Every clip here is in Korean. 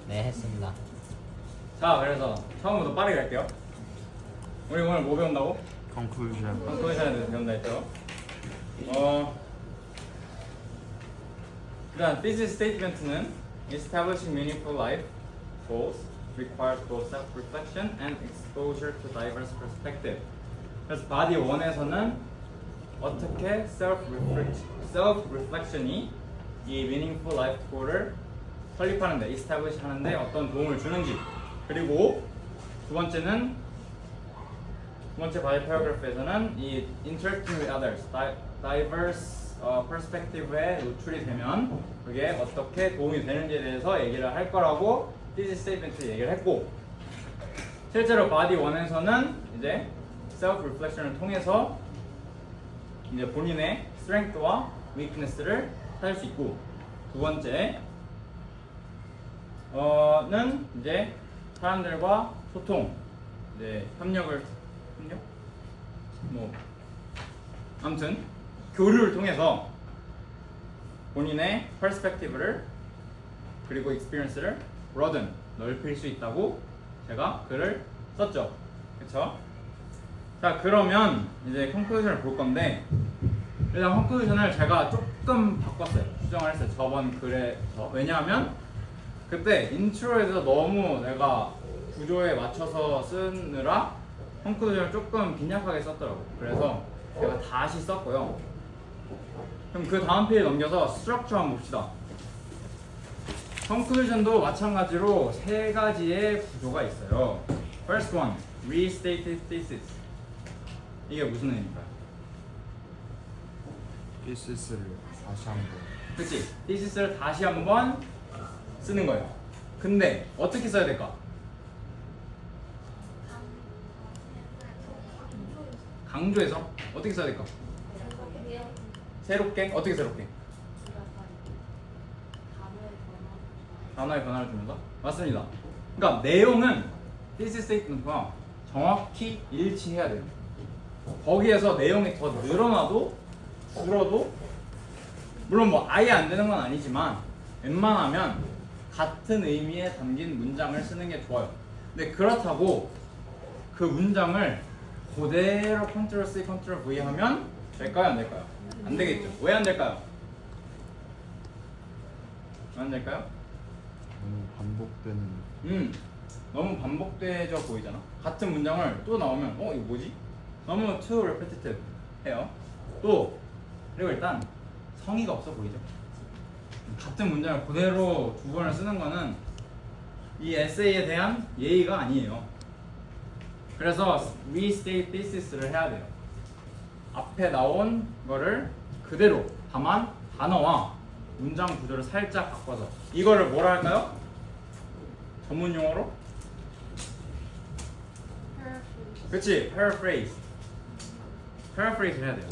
네, 했습니다. 자, 그래서 처음부터 빠르게 갈게요. 우리 오늘 뭐 배운다고? conclusion. 컨디션에 대해서 배운다 했죠. 그다음 thesis statement는 establishing meaningful life goals requires both self-reflection and exposure to diverse perspective. 그래서 바디 1에서는 어떻게 self-reflection이 이 meaningful life goal을 설립하는데, establish 하는데 어떤 도움을 주는지, 그리고 두 번째 바디 패러그래프에서는 이 interacting with others, diverse perspective에 노출이 되면 그게 어떻게 도움이 되는지에 대해서 얘기를 할 거라고 thesis statement 얘기를 했고, 실제로 바디 1에서는 이제 self reflection을 통해서 이제 본인의 strength와 weakness를 찾을 수 있고, 두 번째 는 이제 사람들과 소통, 이제 협력? 뭐 아무튼 교류를 통해서 본인의 perspective를 그리고 experience를 broaden, 넓힐 수 있다고 제가 글을 썼죠. 그쵸? 자, 그러면 이제 conclusion을 볼 건데, 일단 conclusion을 제가 조금 바꿨어요. 수정을 했어요. 저번 글에서. 왜냐하면 그때 인트로에서 너무 내가 구조에 맞춰서 쓰느라 conclusion을 조금 빈약하게 썼더라고요. 그래서 제가 다시 썼고요. 그럼 그 다음 페이지 넘겨서 스트럭처 한번 봅시다. conclusion도 마찬가지로 세 가지의 구조가 있어요. First one, restated thesis. 이게 무슨 의미일까요? thisis를 다시 한번. 그치? thisis를 다시 한번 쓰는 거예요. 근데 어떻게 써야 될까? 강조해서 어떻게 써야 될까? 새롭게? 어떻게 새롭게? 단어의 변화를 주면서? 맞습니다. 그러니까 내용은 thesis statement과 정확히 일치해야 돼요. 거기에서 내용이 더 늘어나도 줄어도, 물론 뭐 아예 안 되는 건 아니지만 웬만하면 같은 의미에 담긴 문장을 쓰는 게 좋아요. 근데 그렇다고 그 문장을 그대로 Ctrl C, Ctrl V 하면 될까요? 안 될까요? 안 되겠죠. 왜 안 될까요? 왜 안 될까요? 너무 반복되는. 너무 반복되져 보이잖아. 같은 문장을 또 나오면 이거 뭐지? 너무 too repetitive 해요. 또 그리고 일단 성의가 없어 보이죠. 같은 문장을 그대로 두 번을 쓰는 거는 이 에세이에 대한 예의가 아니에요. 그래서 restate thesis를 해야 돼요. 앞에 나온 거를 그대로, 다만 단어와 문장 구조를 살짝 바꿔서. 이거를 뭐라 할까요? 전문 용어로? 그치, paraphrase. paraphrase 해야 돼요.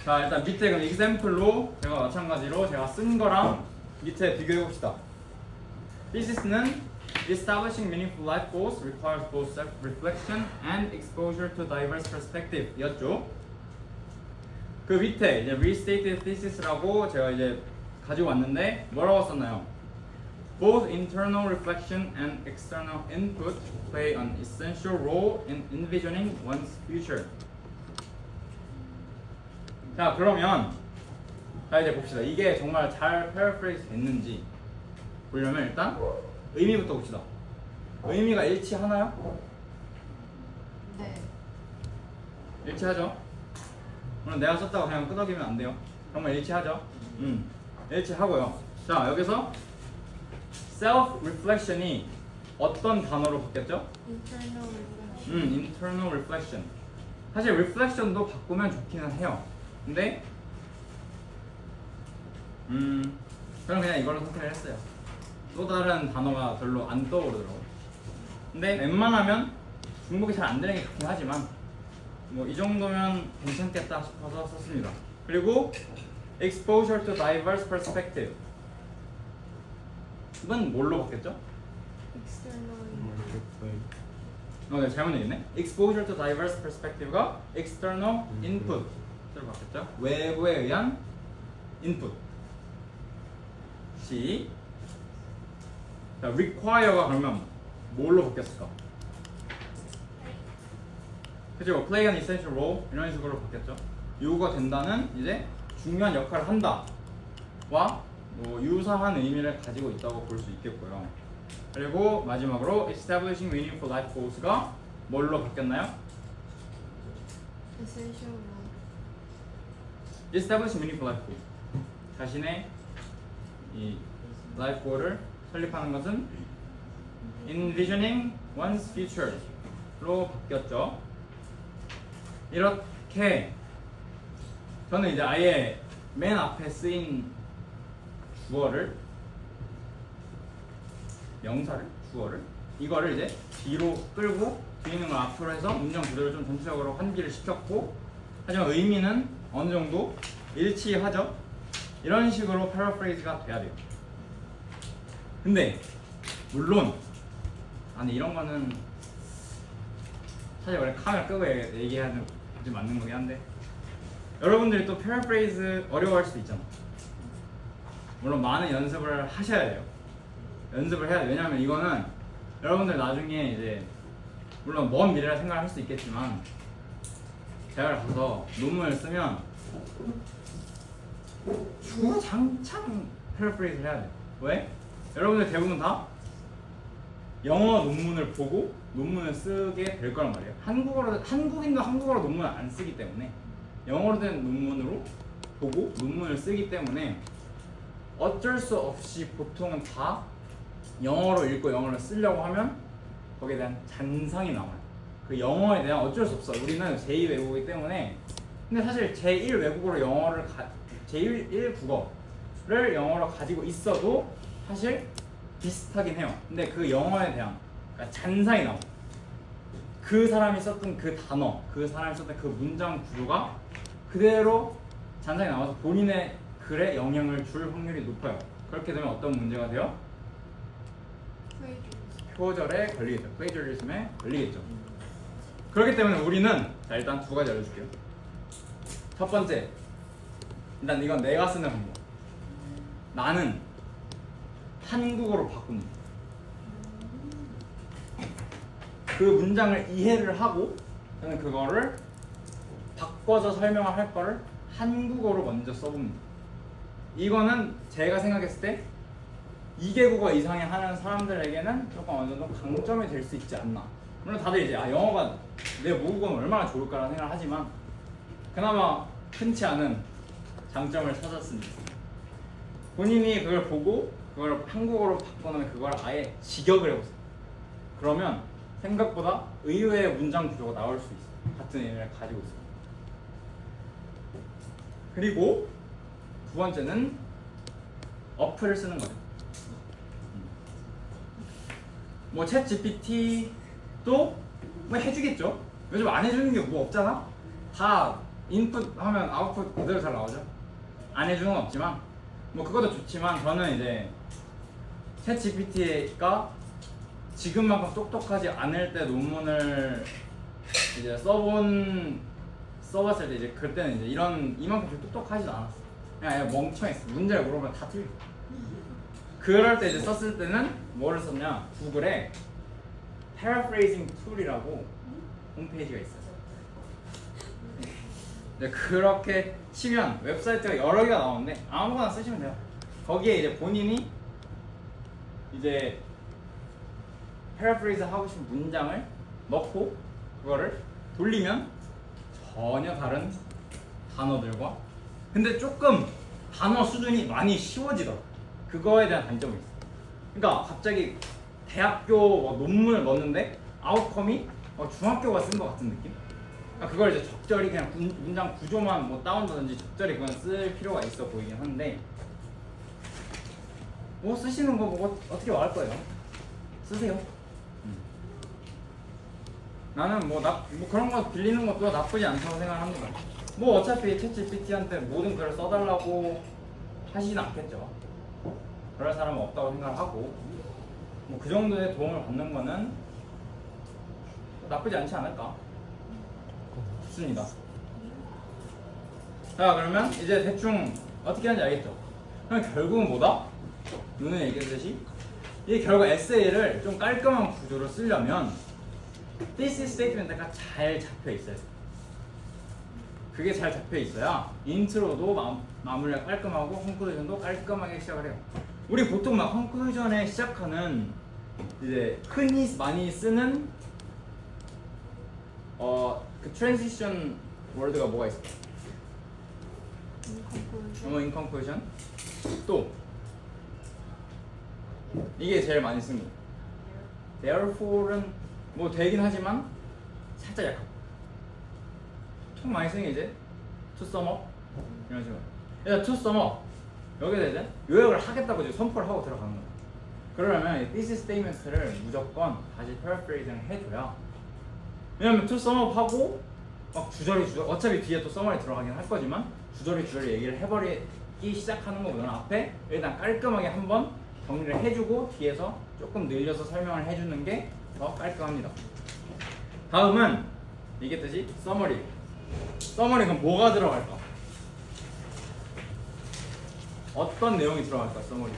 자, 일단 밑에 그럼 example로 제가 마찬가지로 제가 쓴 거랑 밑에 비교해 봅시다. Thesis는 establishing meaningful life goals requires both self-reflection and exposure to diverse perspective 였죠. 그 밑에 이제 restated thesis라고 제가 이제 가지고 왔는데 뭐라고 썼나요? Both internal reflection and external input play an essential role in envisioning one's future. 자, 그러면 자 이제 봅시다. 이게 정말 잘 paraphrase 됐는지 보려면 일단 의미부터 봅시다. 의미가 일치하나요? 네. 일치하죠? 물론 내가 썼다고 그냥 끄덕이면 안 돼요. 정말 일치하죠? 일치하고요. 자, 여기서 self-reflection이 어떤 단어로 바뀌었죠? internal reflection. 사실 reflection도 바꾸면 좋기는 해요. 근데 저는 그냥 이걸로 선택을 했어요. 또 다른 단어가 별로 안 떠오르더라고요. 근데 웬만하면 중복이 잘 안 되는 게 좋긴 하지만 뭐 이 정도면 괜찮겠다 싶어서 썼습니다. 그리고 exposure to diverse perspective. 이건 뭘로 바뀌었죠? 네, 잘못 얘기했네. exposure to diverse perspective가 external input으로 바뀌었죠. 외부에 의한 input. 시 자, require가 그러면 뭘로 바뀌었을까? 그죠? play an essential role 이런 식으로 바뀌었죠. 요구가 된다는 이제 중요한 역할을 한다와 뭐 유사한 의미를 가지고 있다고 볼 수 있겠고요. 그리고 마지막으로 establishing meaningful life goals가 뭘로 바뀌었나요? essential role. establishing meaningful life goals. 자신의 이 life goal을 설립하는 것은 envisioning one's future로 바뀌었죠. 이렇게 저는 이제 아예 맨 앞에 쓰인 주어를 명사를 주어를 이거를 이제 뒤로 끌고 뒤에 있는 걸 앞으로 해서 문장 구조를 좀 전체적으로 환기를 시켰고 하지만 의미는 어느 정도 일치하죠. 이런 식으로 패러프레이즈가 돼야 돼요. 근데 물론 아니 이런 거는 사실 원래 카메라 끄고 얘기하는 게 맞는 거긴 한데 여러분들이 또 패러프레이즈 어려워할 수도 있잖아. 물론 많은 연습을 하셔야 돼요. 연습을 해야 돼요. 왜냐면 이거는 여러분들 나중에 이제 물론 먼 미래를 생각할 수 있겠지만 대학을 가서 논문을 쓰면 주장창 패러프레이즈를 해야 돼요. 왜? 여러분들 대부분 다 영어 논문을 보고 논문을 쓰게 될 거란 말이에요. 한국인도 한국어로 논문을 안 쓰기 때문에 영어로 된 논문으로 보고 논문을 쓰기 때문에 어쩔 수 없이 보통은 다 영어로 읽고 영어로 쓰려고 하면 거기에 대한 잔상이 남아요. 그 영어에 대한 어쩔 수 없어. 우리는 제2 외국어이기 때문에. 근데 사실 제1 외국어로 영어를 제1 국어를 영어로 가지고 있어도 사실 비슷하긴 해요. 근데 그 영어에 대한 그러니까 잔상이 나와. 그 사람이 썼던 그 단어, 그 사람이 썼던 그 문장 구조가 그대로 잔상이 나와서 본인의 글에 영향을 줄 확률이 높아요. 그렇게 되면 어떤 문제가 돼요? 표절에 걸리겠죠. 플레이저리즘에 걸리겠죠. 그렇기 때문에 우리는 자 일단 두 가지 알려줄게요. 첫 번째, 일단 이건 내가 쓰는 방법. 나는 한국어로 바꿉니다. 그 문장을 이해를 하고 저는 그거를 바꿔서 설명을 할 거를 한국어로 먼저 써봅니다. 이거는 제가 생각했을 때 2개국어 이상이 하는 사람들에게는 조금 어느 정도 강점이 될 수 있지 않나. 물론 다들 이제 영어가 내 모국어는 얼마나 좋을까라는 생각을 하지만 그나마 흔치 않은 장점을 찾았습니다. 본인이 그걸 보고 그걸 한국어로 바꿔놓으면 그걸 아예 직역을 해보세요. 그러면 생각보다 의외의 문장 구조가 나올 수 있어요. 같은 의미를 가지고 있어요. 그리고 두 번째는 어플을 쓰는 거죠. 뭐 챗 GPT도 뭐 해주겠죠. 요즘 안 해주는 게 뭐 없잖아. 다 인풋 하면 아웃풋 그대로 잘 나오죠. 안 해주는 건 없지만 뭐 그것도 좋지만 저는 이제 챗 GPT가 지금만큼 똑똑하지 않을 때 논문을 이제 써봤을 때 이제 그때는 이제 이만큼 똑똑하지도 않았어. 그냥 멍청했어. 문제를 물어보면 다 틀려. 그럴 때 이제 썼을 때는 뭐를 썼냐? 구글에 Paraphrasing Tool이라고 홈페이지가 있어요. 네, 그렇게 치면 웹사이트가 여러 개가 나오는데 아무거나 쓰시면 돼요. 거기에 이제 본인이 이제 패러프레이즈 하고 싶은 문장을 넣고 그거를 돌리면 전혀 다른 단어들과 근데 조금 단어 수준이 많이 쉬워지더라. 그거에 대한 단점이 있어. 그러니까 갑자기 대학교 논문을 넣었는데 아웃컴이 중학교가 쓴 것 같은 느낌? 그러니까 그걸 이제 적절히 그냥 문장 구조만 뭐 다운하든지 적절히 그건 쓸 필요가 있어 보이긴 한데 뭐 쓰시는 거 뭐 어떻게 말할 거예요? 쓰세요. 나는 뭐 그런 거 빌리는 것도 나쁘지 않다고 생각합니다. 뭐 어차피 챗GPT한테 모든 글을 써달라고 하시진 않겠죠. 그럴 사람은 없다고 생각하고 뭐 그 정도의 도움을 받는 거는 나쁘지 않지 않을까 싶습니다. 자 그러면 이제 대충 어떻게 하는지 알겠죠? 그럼 결국은 뭐다? 눈에 얘기했듯이 이 결국 에세이를 좀 깔끔한 구조로 쓰려면 thesis statement가 잘 잡혀 있어요. 그게 잘 잡혀 있어야 인트로도 마무리가 깔끔하고 콘클루전도 깔끔하게 시작을 해요. 우리 보통 막 콘클루전에 시작하는 이제 흔히 많이 쓰는 그 트랜지션 월드가 뭐가 있을까? in conclusion. 또 이게 제일 많이 씁니다. Therefore는 뭐 되긴 하지만 살짝 약하고 총 많이 쓰는 게 이제 to sum up 이런 식으로. 일단 to sum up 여기다 이제 요약을 하겠다고 이제 선포를 하고 들어가는 거예요. 그러려면 이 thesis statement를 무조건 다시 paraphrasing 해줘야. 왜냐면 to sum up 하고 막 주저리 어차피 뒤에 또 서머리 들어가긴 할 거지만 주저리 얘기를 해버리기 시작하는 것보다는 앞에 일단 깔끔하게 한번 정리를 해주고 뒤에서 조금 늘려서 설명을 해주는 게 더 깔끔합니다. 다음은 이게 뜻이 서머리. 서머리 그럼 뭐가 들어갈까? 어떤 내용이 들어갈까? 서머리.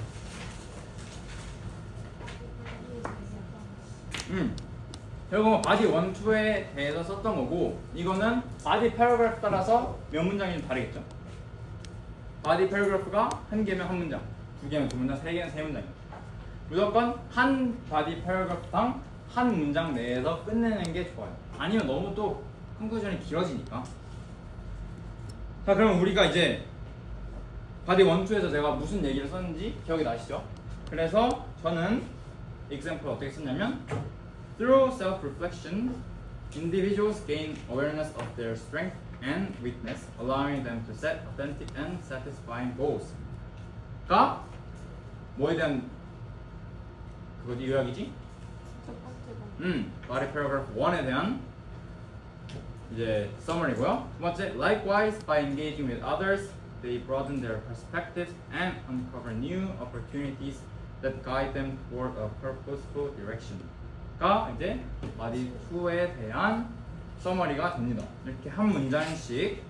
결국은 바디 1, 2에 대해서 썼던 거고 이거는 바디 패러그래프 따라서 몇 문장이 좀 다르겠죠? 바디 패러그래프가 한 개면 한 문장, 두 개면 두 문장, 세 개면 세 문장입니다. 무조건 한 바디 패러그래프당 한 문장 내에서 끝내는 게 좋아요. 아니면 너무 또 컨클루전이 길어지니까. 자, 그럼 우리가 이제 바디 1, 2에서 제가 무슨 얘기를 썼는지 기억이 나시죠? 그래서 저는 example 어떻게 썼냐면 Through self-reflection, individuals gain awareness of their strength and weakness, allowing them to set authentic and satisfying goals. 가 뭐에 대한 그거지 요약이지? 첫 번째 거. body paragraph 1에 대한 이제 summary고요. 두 번째, likewise, by engaging with others, they broaden their perspectives and uncover new opportunities that guide them toward a purposeful direction. 가 이제 바디 2에 대한 서머리가 됩니다. 이렇게 한 문장씩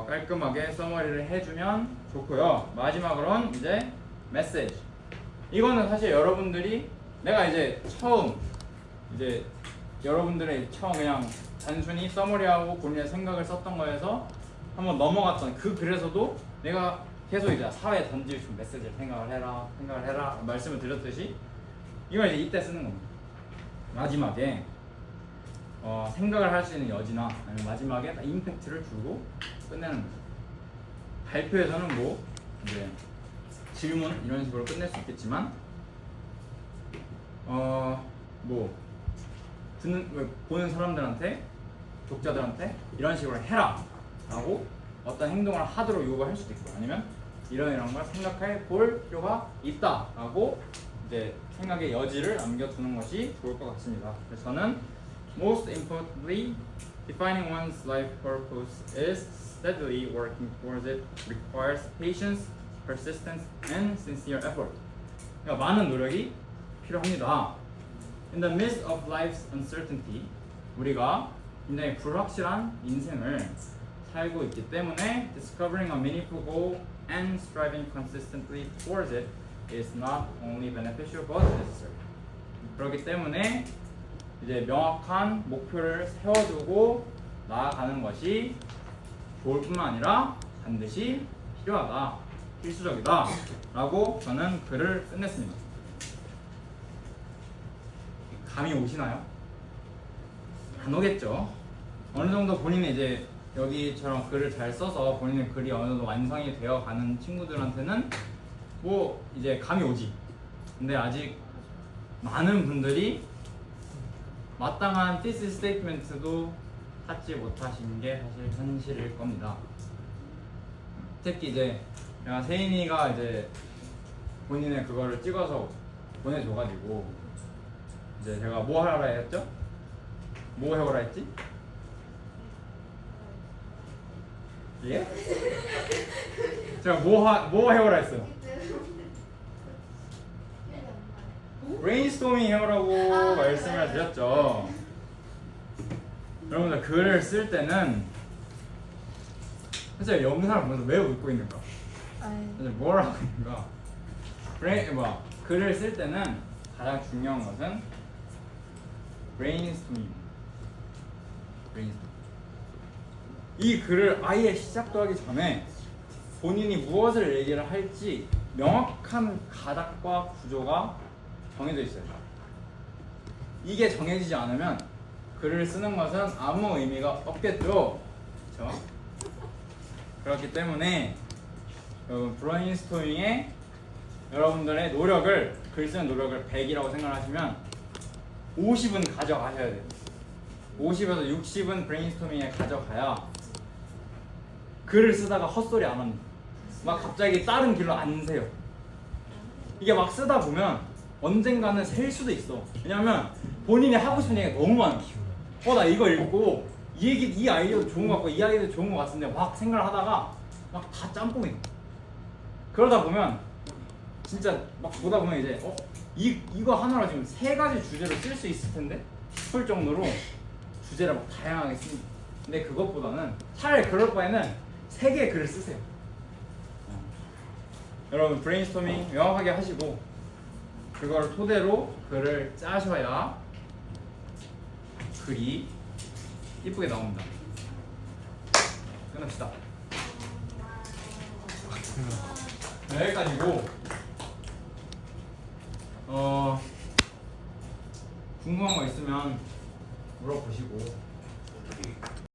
깔끔하게 서머리를 해주면 좋고요. 마지막으로는 이제 메시지. 이거는 사실 여러분들이 내가 이제 처음 이제 여러분들의 처음 그냥 단순히 서머리하고 본인의 생각을 썼던 거에서 한번 넘어갔던 그 글에서도 내가 계속 이제 사회에 던질 수 있는 메시지를 생각을 해라 말씀을 드렸듯이 이걸 이제 이때 쓰는 겁니다. 마지막에 생각을 할 수 있는 여지나 아니면 마지막에 임팩트를 주고 끝내는 거죠. 발표에서는 뭐 이제 질문 이런 식으로 끝낼 수 있겠지만 뭐 보는 사람들한테 독자들한테 이런 식으로 해라 라고 어떤 행동을 하도록 요구할 수도 있고 아니면 이런 걸 생각해 볼 필요가 있다 라고 이제 생각의 여지를 남겨두는 것이 좋을 것 같습니다. 그래서 저는 most importantly, defining one's life purpose is steadily working towards it requires patience, persistence, and sincere effort. 그러니까 많은 노력이 필요합니다. In the midst of life's uncertainty, 우리가 굉장히 불확실한 인생을 살고 있기 때문에 discovering a meaningful goal and striving consistently towards it is not only beneficial but necessary. 그렇기 때문에 이제 명확한 목표를 세워두고 나아가는 것이 좋을 뿐만 아니라 반드시 필요하다, 필수적이다 라고 저는 글을 끝냈습니다. 감이 오시나요? 안 오겠죠. 어느 정도 본인이 이제 여기처럼 글을 잘 써서 본인의 글이 어느 정도 완성이 되어 가는 친구들한테는 뭐 이제 감이 오지. 근데 아직 많은 분들이 마땅한 thesis statement도 찾지 못하신 게 사실 현실일 겁니다. 특히 이제 세인이가 이제 본인의 그거를 찍어서 보내줘가지고 이제 제가 뭐 하라 했죠? 뭐 해오라 했지? 예? 제가 뭐 해오라 했어요? 브레인스토밍 해오라고 말씀을 드렸죠. 여러분들 글을 쓸 때는 사실 영상을 보면서 왜 웃고 있는가? 사실 뭘 하고 있는가? 글을 쓸 때는 가장 중요한 것은 브레인스토밍. 이 글을 아예 시작도 하기 전에 본인이 무엇을 얘기를 할지 명확한 가닥과 구조가 정해져 있어요. 이게 정해지지 않으면 글을 쓰는 것은 아무 의미가 없겠죠. 그렇죠? 그렇기 때문에 여러분 브레인스토밍에 여러분들의 노력을, 글 쓰는 노력을 100이라고 생각하시면 50은 가져가셔야 돼요. 50에서 60은 브레인스토밍에 가져가야 글을 쓰다가 헛소리 안 합니다. 막 갑자기 다른 길로 안 새요. 이게 막 쓰다 보면 언젠가는 셀 수도 있어. 왜냐면 본인이 하고 싶은 얘기가 너무 많아. 나 이거 읽고 이 아이디어도 좋은 것 같고 이 아이디어도 좋은 것 같은데 막 생각을 하다가 막 다 짬뽕이. 그러다 보면 진짜 막 보다 보면 이제 이거 하나로 지금 3가지 주제를 쓸 수 있을 텐데 싶을 정도로 주제를 막 다양하게 씁니다. 근데 그것보다는 차라리 그럴 바에는 3개의 글을 쓰세요. 여러분 브레인스토밍 명확하게 하시고 그걸 토대로 글을 짜셔야 글이 이쁘게 나옵니다. 끝납시다. 네, 여기까지고 궁금한 거 있으면 물어보시고